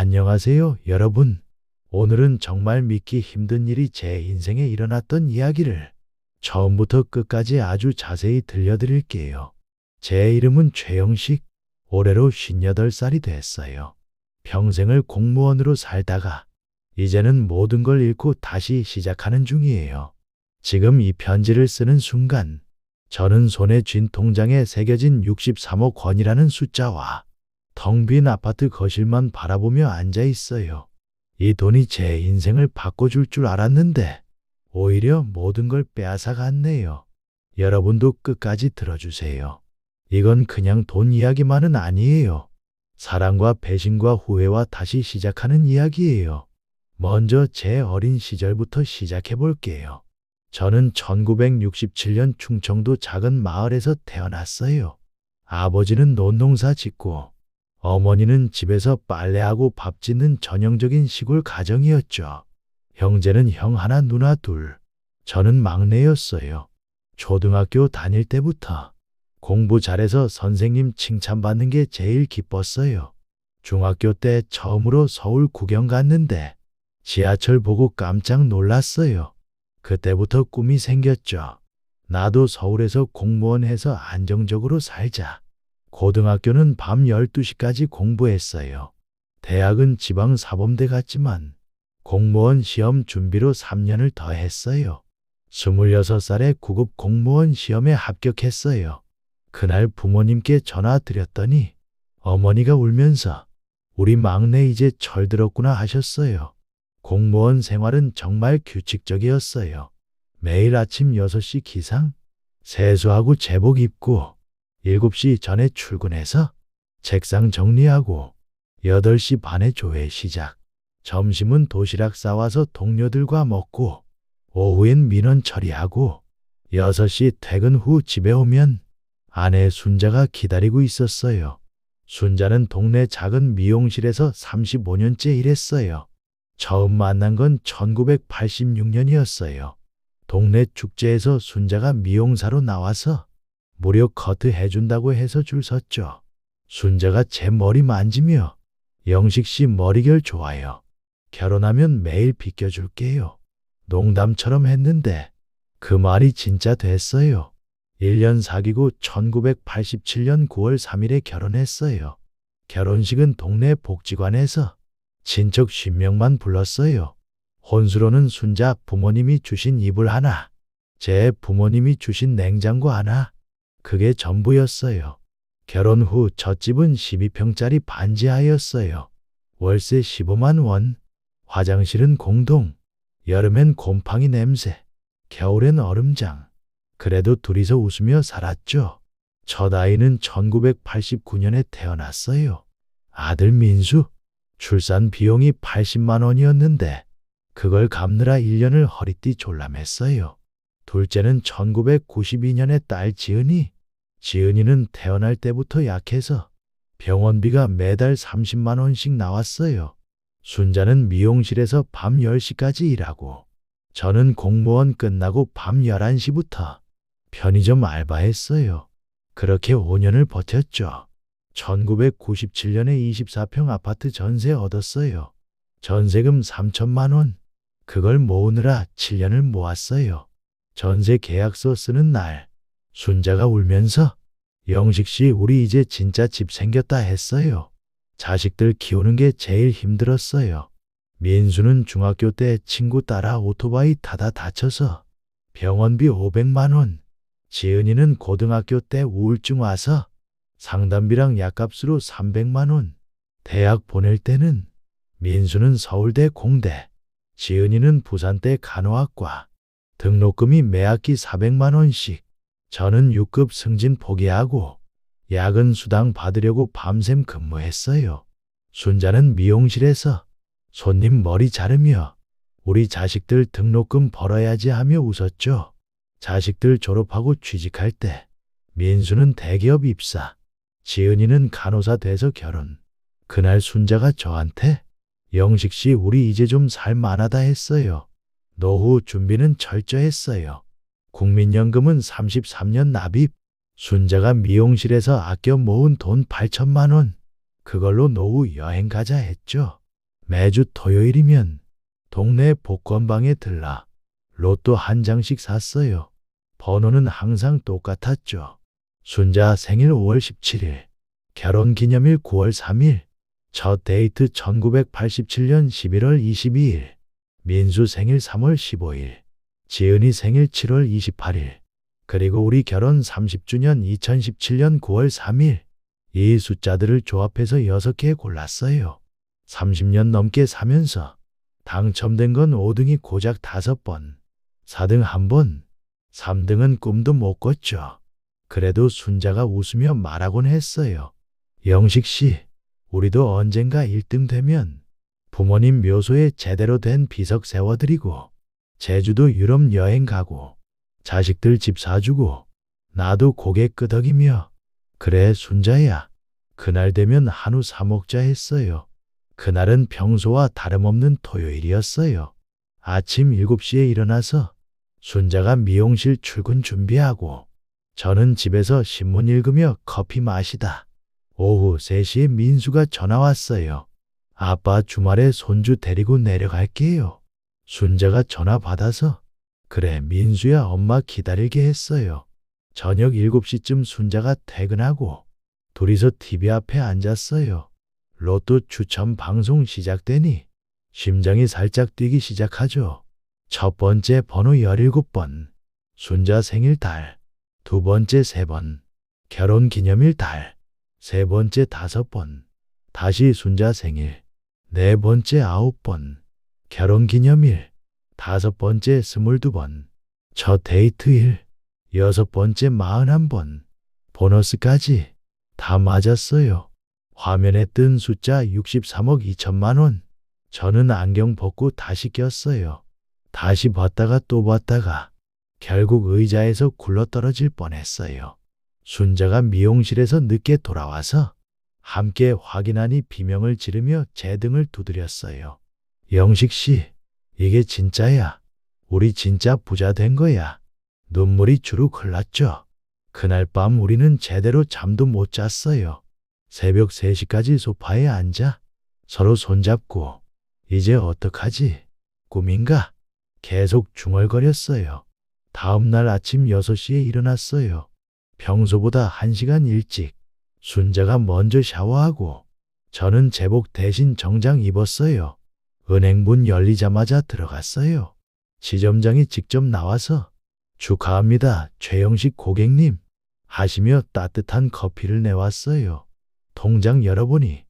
안녕하세요, 여러분. 오늘은 정말 믿기 힘든 일이 제 인생에 일어났던 이야기를 처음부터 끝까지 아주 자세히 들려드릴게요. 제 이름은 최영식, 올해로 58살이 됐어요. 평생을 공무원으로 살다가 이제는 모든 걸 잃고 다시 시작하는 중이에요. 지금 이 편지를 쓰는 순간 저는 손에 쥔 통장에 새겨진 63억 원이라는 숫자와 텅 빈 아파트 거실만 바라보며 앉아 있어요. 이 돈이 제 인생을 바꿔줄 줄 알았는데 오히려 모든 걸 빼앗아 갔네요. 여러분도 끝까지 들어주세요. 이건 그냥 돈 이야기만은 아니에요. 사랑과 배신과 후회와 다시 시작하는 이야기예요. 먼저 제 어린 시절부터 시작해 볼게요. 저는 1967년 충청도 작은 마을에서 태어났어요. 아버지는 논농사 짓고 어머니는 집에서 빨래하고 밥 짓는 전형적인 시골 가정이었죠. 형제는 형 하나 누나 둘. 저는 막내였어요. 초등학교 다닐 때부터 공부 잘해서 선생님 칭찬받는 게 제일 기뻤어요. 중학교 때 처음으로 서울 구경 갔는데 지하철 보고 깜짝 놀랐어요. 그때부터 꿈이 생겼죠. 나도 서울에서 공무원 해서 안정적으로 살자. 고등학교는 밤 12시까지 공부했어요. 대학은 지방사범대 갔지만 공무원 시험 준비로 3년을 더 했어요. 26살에 9급 공무원 시험에 합격했어요. 그날 부모님께 전화 드렸더니 어머니가 울면서 우리 막내 이제 철들었구나 하셨어요. 공무원 생활은 정말 규칙적이었어요. 매일 아침 6시 기상, 세수하고 제복 입고 7시 전에 출근해서 책상 정리하고 8시 반에 조회 시작. 점심은 도시락 싸와서 동료들과 먹고 오후엔 민원 처리하고 6시 퇴근 후 집에 오면 아내 순자가 기다리고 있었어요. 순자는 동네 작은 미용실에서 35년째 일했어요. 처음 만난 건 1986년이었어요. 동네 축제에서 순자가 미용사로 나와서 무료 커트 해준다고 해서 줄 섰죠. 순자가 제 머리 만지며 영식 씨 머리결 좋아요. 결혼하면 매일 빗겨줄게요. 농담처럼 했는데 그 말이 진짜 됐어요. 1년 사귀고 1987년 9월 3일에 결혼했어요. 결혼식은 동네 복지관에서 친척 50명만 불렀어요. 혼수로는 순자 부모님이 주신 이불 하나, 제 부모님이 주신 냉장고 하나, 그게 전부였어요. 결혼 후 첫 집은 12평짜리 반지하였어요. 월세 15만 원, 화장실은 공동, 여름엔 곰팡이 냄새, 겨울엔 얼음장. 그래도 둘이서 웃으며 살았죠. 첫 아이는 1989년에 태어났어요. 아들 민수. 출산 비용이 80만 원이었는데 그걸 갚느라 1년을 허리띠 졸라맸어요. 둘째는 1992년에 딸 지은이. 지은이는 태어날 때부터 약해서 병원비가 매달 30만 원씩 나왔어요. 순자는 미용실에서 밤 10시까지 일하고 저는 공무원 끝나고 밤 11시부터 편의점 알바했어요. 그렇게 5년을 버텼죠. 1997년에 24평 아파트 전세 얻었어요. 전세금 3천만 원. 그걸 모으느라 7년을 모았어요. 전세 계약서 쓰는 날 순자가 울면서 영식 씨 우리 이제 진짜 집 생겼다 했어요. 자식들 키우는 게 제일 힘들었어요. 민수는 중학교 때 친구 따라 오토바이 타다 다쳐서 병원비 500만 원. 지은이는 고등학교 때 우울증 와서 상담비랑 약값으로 300만 원. 대학 보낼 때는 민수는 서울대 공대, 지은이는 부산대 간호학과. 등록금이 매학기 400만 원씩. 저는 6급 승진 포기하고 야근 수당 받으려고 밤샘 근무했어요. 순자는 미용실에서 손님 머리 자르며 우리 자식들 등록금 벌어야지 하며 웃었죠. 자식들 졸업하고 취직할 때 민수는 대기업 입사, 지은이는 간호사 돼서 결혼. 그날 순자가 저한테 영식 씨 우리 이제 좀 살만하다 했어요. 노후 준비는 철저했어요. 국민연금은 33년 납입. 순자가 미용실에서 아껴 모은 돈 8천만 원. 그걸로 노후 여행 가자 했죠. 매주 토요일이면 동네 복권방에 들라 로또 한 장씩 샀어요. 번호는 항상 똑같았죠. 순자 생일 5월 17일, 결혼 기념일 9월 3일, 첫 데이트 1987년 11월 22일, 민수 생일 3월 15일, 지은이 생일 7월 28일, 그리고 우리 결혼 30주년 2017년 9월 3일. 이 숫자들을 조합해서 6개 골랐어요. 30년 넘게 사면서 당첨된 건 5등이 고작 5번, 4등 1번, 3등은 꿈도 못 꿨죠. 그래도 순자가 웃으며 말하곤 했어요. 영식 씨, 우리도 언젠가 1등 되면 부모님 묘소에 제대로 된 비석 세워드리고 제주도 유럽 여행 가고 자식들 집 사주고 나도 고개 끄덕이며 그래 순자야, 그날 되면 한우 사 먹자 했어요. 그날은 평소와 다름없는 토요일이었어요. 아침 7시에 일어나서 순자가 미용실 출근 준비하고 저는 집에서 신문 읽으며 커피 마시다. 오후 3시에 민수가 전화 왔어요. 아빠 주말에 손주 데리고 내려갈게요. 순자가 전화 받아서 그래 민수야 엄마 기다리게 했어요. 저녁 7시쯤 순자가 퇴근하고 둘이서 TV 앞에 앉았어요. 로또 추첨 방송 시작되니 심장이 살짝 뛰기 시작하죠. 첫 번째 번호 17번, 순자 생일 달. 두 번째 3번, 결혼 기념일 달. 세 번째 5번, 다시 순자 생일. 네 번째 9번, 결혼 기념일. 5번째 22번, 첫 데이트일. 6번째 41번, 보너스까지 다 맞았어요. 화면에 뜬 숫자 63억 2천만 원. 저는 안경 벗고 다시 꼈어요. 다시 봤다가 또 봤다가 결국 의자에서 굴러떨어질 뻔했어요. 순자가 미용실에서 늦게 돌아와서 함께 확인하니 비명을 지르며 제 등을 두드렸어요. 영식 씨, 이게 진짜야. 우리 진짜 부자 된 거야. 눈물이 주룩 흘렀죠. 그날 밤 우리는 제대로 잠도 못 잤어요. 새벽 3시까지 소파에 앉아 서로 손잡고 이제 어떡하지? 꿈인가? 계속 중얼거렸어요. 다음 날 아침 6시에 일어났어요. 평소보다 1시간 일찍. 순자가 먼저 샤워하고 저는 제복 대신 정장 입었어요. 은행 문 열리자마자 들어갔어요. 지점장이 직접 나와서 축하합니다, 최영식 고객님 하시며 따뜻한 커피를 내왔어요. 통장 열어보니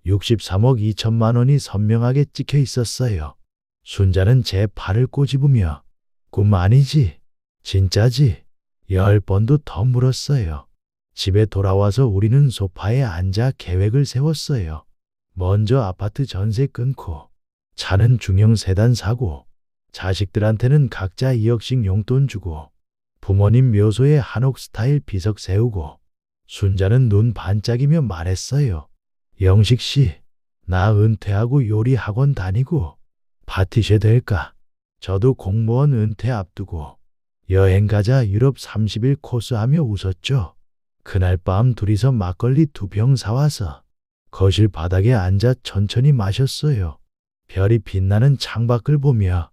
63억 2천만 원이 선명하게 찍혀 있었어요. 순자는 제 팔을 꼬집으며 꿈 아니지? 진짜지? 10번도 더 물었어요. 집에 돌아와서 우리는 소파에 앉아 계획을 세웠어요. 먼저 아파트 전세 끊고 차는 중형 세단 사고 자식들한테는 각자 2억씩 용돈 주고 부모님 묘소에 한옥 스타일 비석 세우고. 순자는 눈 반짝이며 말했어요. 영식 씨, 나 은퇴하고 요리 학원 다니고 파티셰 될까? 저도 공무원 은퇴 앞두고 여행 가자 유럽 30일 코스 하며 웃었죠. 그날 밤 둘이서 막걸리 2병 사와서 거실 바닥에 앉아 천천히 마셨어요. 별이 빛나는 창밖을 보며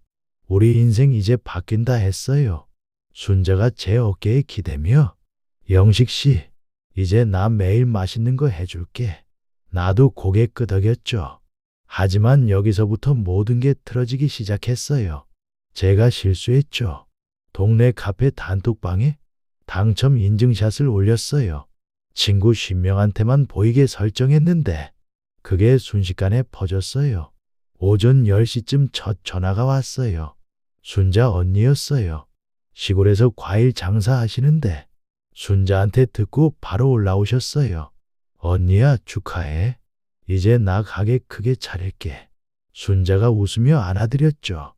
우리 인생 이제 바뀐다 했어요. 순자가 제 어깨에 기대며 영식 씨, 이제 나 매일 맛있는 거 해줄게. 나도 고개 끄덕였죠. 하지만 여기서부터 모든 게 틀어지기 시작했어요. 제가 실수했죠. 동네 카페 단톡방에 당첨 인증샷을 올렸어요. 친구 50명한테만 보이게 설정했는데 그게 순식간에 퍼졌어요. 오전 10시쯤 첫 전화가 왔어요. 순자 언니였어요. 시골에서 과일 장사하시는데 순자한테 듣고 바로 올라오셨어요. 언니야 축하해. 이제 나 가게 크게 차릴게. 순자가 웃으며 안아드렸죠.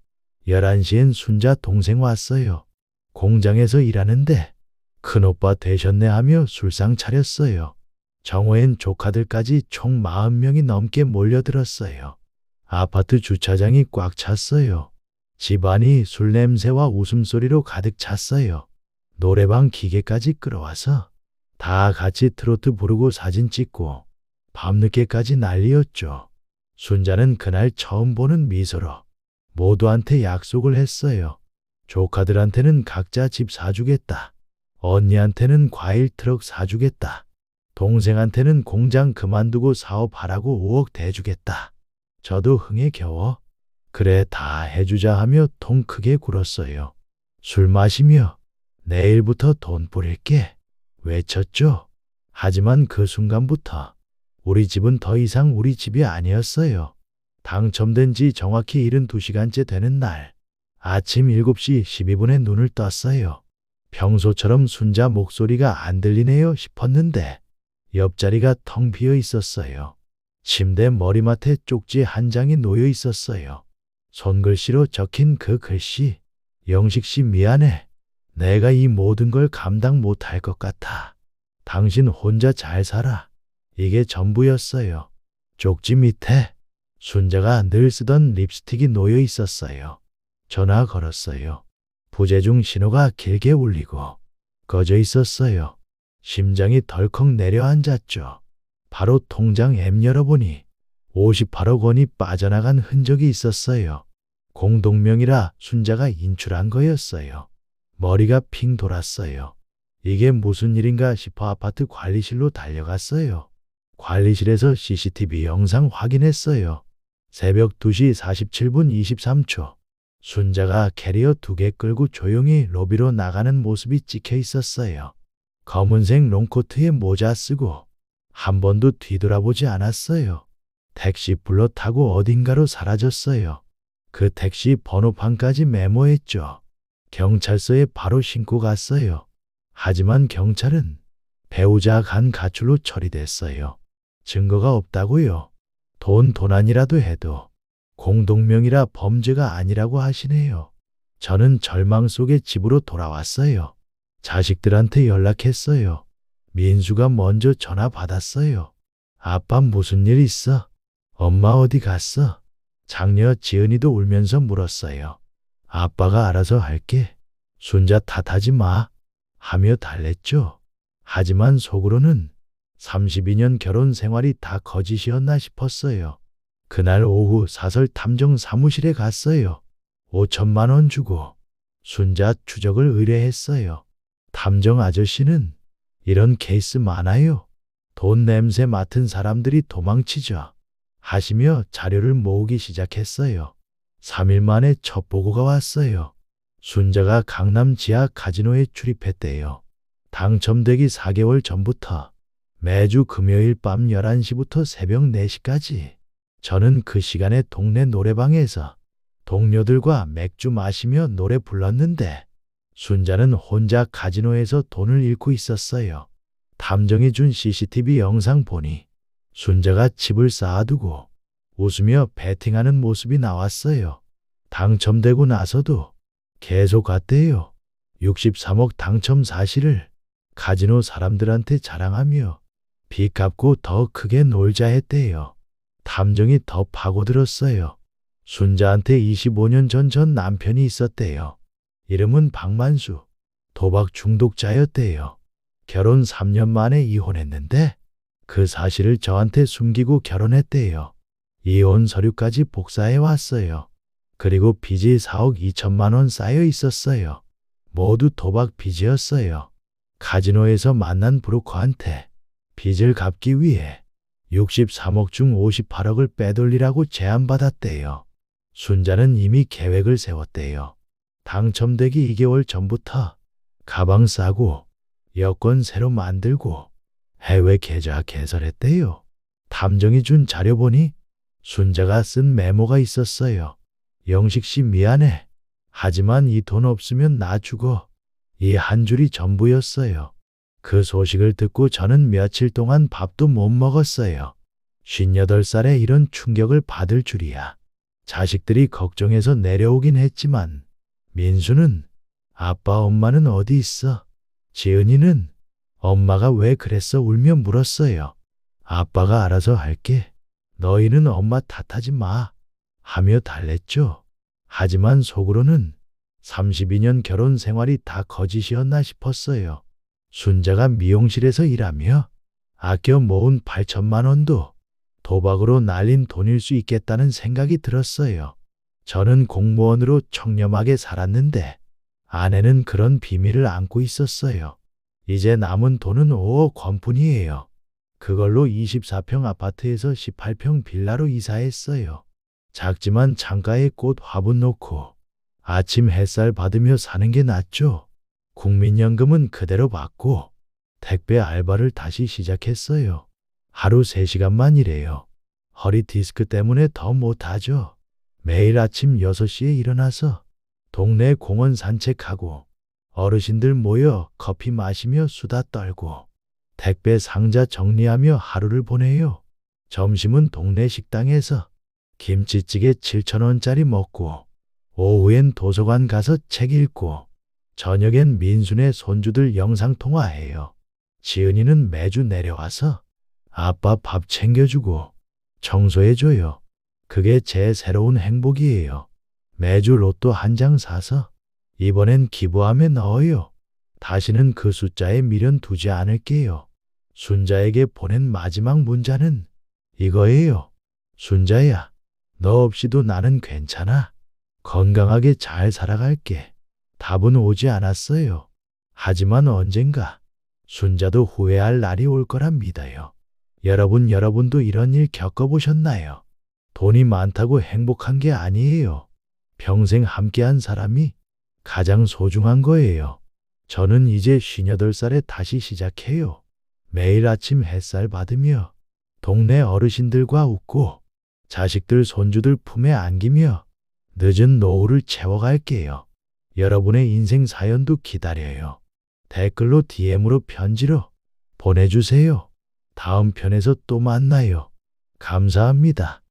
11시엔 순자 동생 왔어요. 공장에서 일하는데 큰오빠 되셨네 하며 술상 차렸어요. 정호엔 조카들까지 총 40명이 넘게 몰려들었어요. 아파트 주차장이 꽉 찼어요. 집안이 술 냄새와 웃음소리로 가득 찼어요. 노래방 기계까지 끌어와서 다 같이 트로트 부르고 사진 찍고 밤늦게까지 난리였죠. 순자는 그날 처음 보는 미소로 모두한테 약속을 했어요. 조카들한테는 각자 집 사주겠다. 언니한테는 과일 트럭 사주겠다. 동생한테는 공장 그만두고 사업하라고 5억 대주겠다. 저도 흥에 겨워 그래 다 해주자 하며 통 크게 굴었어요. 술 마시며 내일부터 돈 뿌릴게 외쳤죠. 하지만 그 순간부터 우리 집은 더 이상 우리 집이 아니었어요. 당첨된 지 정확히 72시간째 되는 날 아침 7시 12분에 눈을 떴어요. 평소처럼 순자 목소리가 안 들리네요 싶었는데 옆자리가 텅 비어 있었어요. 침대 머리맡에 쪽지 한 장이 놓여 있었어요. 손글씨로 적힌 그 글씨. 영식 씨 미안해. 내가 이 모든 걸 감당 못할 것 같아. 당신 혼자 잘 살아. 이게 전부였어요. 쪽지 밑에 순자가 늘 쓰던 립스틱이 놓여 있었어요. 전화 걸었어요. 부재중 신호가 길게 울리고 꺼져 있었어요. 심장이 덜컥 내려앉았죠. 바로 통장 앱 열어보니 58억 원이 빠져나간 흔적이 있었어요. 공동명의라 순자가 인출한 거였어요. 머리가 핑 돌았어요. 이게 무슨 일인가 싶어 아파트 관리실로 달려갔어요. 관리실에서 CCTV 영상 확인했어요. 새벽 2시 47분 23초. 순자가 캐리어 2개 끌고 조용히 로비로 나가는 모습이 찍혀 있었어요. 검은색 롱코트에 모자 쓰고 한 번도 뒤돌아보지 않았어요. 택시 불러 타고 어딘가로 사라졌어요. 그 택시 번호판까지 메모했죠. 경찰서에 바로 신고 갔어요. 하지만 경찰은 배우자 간 가출로 처리됐어요. 증거가 없다고요. 돈 아니라도 해도 공동명의라 범죄가 아니라고 하시네요. 저는 절망 속에 집으로 돌아왔어요. 자식들한테 연락했어요. 민수가 먼저 전화 받았어요. 아빠 무슨 일 있어? 엄마 어디 갔어? 장녀 지은이도 울면서 물었어요. 아빠가 알아서 할게. 순자 탓하지 마. 하며 달랬죠. 하지만 속으로는 32년 결혼 생활이 다 거짓이었나 싶었어요. 그날 오후 사설 탐정 사무실에 갔어요. 5천만 원 주고 순자 추적을 의뢰했어요. 탐정 아저씨는 이런 케이스 많아요. 돈 냄새 맡은 사람들이 도망치죠. 하시며 자료를 모으기 시작했어요. 3일 만에 첫 보고가 왔어요. 순자가 강남 지하 카지노에 출입했대요. 당첨되기 4개월 전부터 매주 금요일 밤 11시부터 새벽 4시까지 저는 그 시간에 동네 노래방에서 동료들과 맥주 마시며 노래 불렀는데 순자는 혼자 카지노에서 돈을 잃고 있었어요. 탐정이 준 CCTV 영상 보니 순자가 칩을 쌓아두고 웃으며 베팅하는 모습이 나왔어요. 당첨되고 나서도 계속 갔대요. 63억 당첨 사실을 카지노 사람들한테 자랑하며 빚 갚고 더 크게 놀자 했대요. 탐정이 더 파고들었어요. 순자한테 25년 전 남편이 있었대요. 이름은 박만수. 도박 중독자였대요. 결혼 3년 만에 이혼했는데 그 사실을 저한테 숨기고 결혼했대요. 이혼 서류까지 복사해 왔어요. 그리고 빚이 4억 2천만 원 쌓여 있었어요. 모두 도박 빚이었어요. 카지노에서 만난 브로커한테 빚을 갚기 위해 63억 중 58억을 빼돌리라고 제안받았대요. 순자는 이미 계획을 세웠대요. 당첨되기 2개월 전부터 가방 싸고 여권 새로 만들고 해외 계좌 개설했대요. 탐정이 준 자료 보니 순자가 쓴 메모가 있었어요. 영식 씨 미안해. 하지만 이 돈 없으면 나 죽어. 이 한 줄이 전부였어요. 그 소식을 듣고 저는 며칠 동안 밥도 못 먹었어요. 58살에 이런 충격을 받을 줄이야. 자식들이 걱정해서 내려오긴 했지만 민수는 아빠 엄마는 어디 있어? 지은이는 엄마가 왜 그랬어 울며 물었어요. 아빠가 알아서 할게. 너희는 엄마 탓하지 마. 하며 달랬죠. 하지만 속으로는 32년 결혼 생활이 다 거짓이었나 싶었어요. 순자가 미용실에서 일하며 아껴 모은 8천만 원도 도박으로 날린 돈일 수 있겠다는 생각이 들었어요. 저는 공무원으로 청렴하게 살았는데 아내는 그런 비밀을 안고 있었어요. 이제 남은 돈은 5억 원뿐이에요. 그걸로 24평 아파트에서 18평 빌라로 이사했어요. 작지만 창가에 꽃 화분 놓고 아침 햇살 받으며 사는 게 낫죠. 국민연금은 그대로 받고 택배 알바를 다시 시작했어요. 하루 3시간만 일해요. 허리 디스크 때문에 더 못하죠. 매일 아침 6시에 일어나서 동네 공원 산책하고 어르신들 모여 커피 마시며 수다 떨고 택배 상자 정리하며 하루를 보내요. 점심은 동네 식당에서 김치찌개 7,000원짜리 먹고 오후엔 도서관 가서 책 읽고 저녁엔 민수네 손주들 영상통화해요. 지은이는 매주 내려와서 아빠 밥 챙겨주고 청소해줘요. 그게 제 새로운 행복이에요. 매주 로또 한 장 사서 이번엔 기부함에 넣어요. 다시는 그 숫자에 미련 두지 않을게요. 순자에게 보낸 마지막 문자는 이거예요. 순자야, 너 없이도 나는 괜찮아. 건강하게 잘 살아갈게. 답은 오지 않았어요. 하지만 언젠가 순자도 후회할 날이 올 거라 믿어요. 여러분도 이런 일 겪어보셨나요? 돈이 많다고 행복한 게 아니에요. 평생 함께한 사람이 가장 소중한 거예요. 저는 이제 58살에 다시 시작해요. 매일 아침 햇살 받으며 동네 어르신들과 웃고 자식들 손주들 품에 안기며 늦은 노후를 채워갈게요. 여러분의 인생 사연도 기다려요. 댓글로 DM으로 편지로 보내주세요. 다음 편에서 또 만나요. 감사합니다.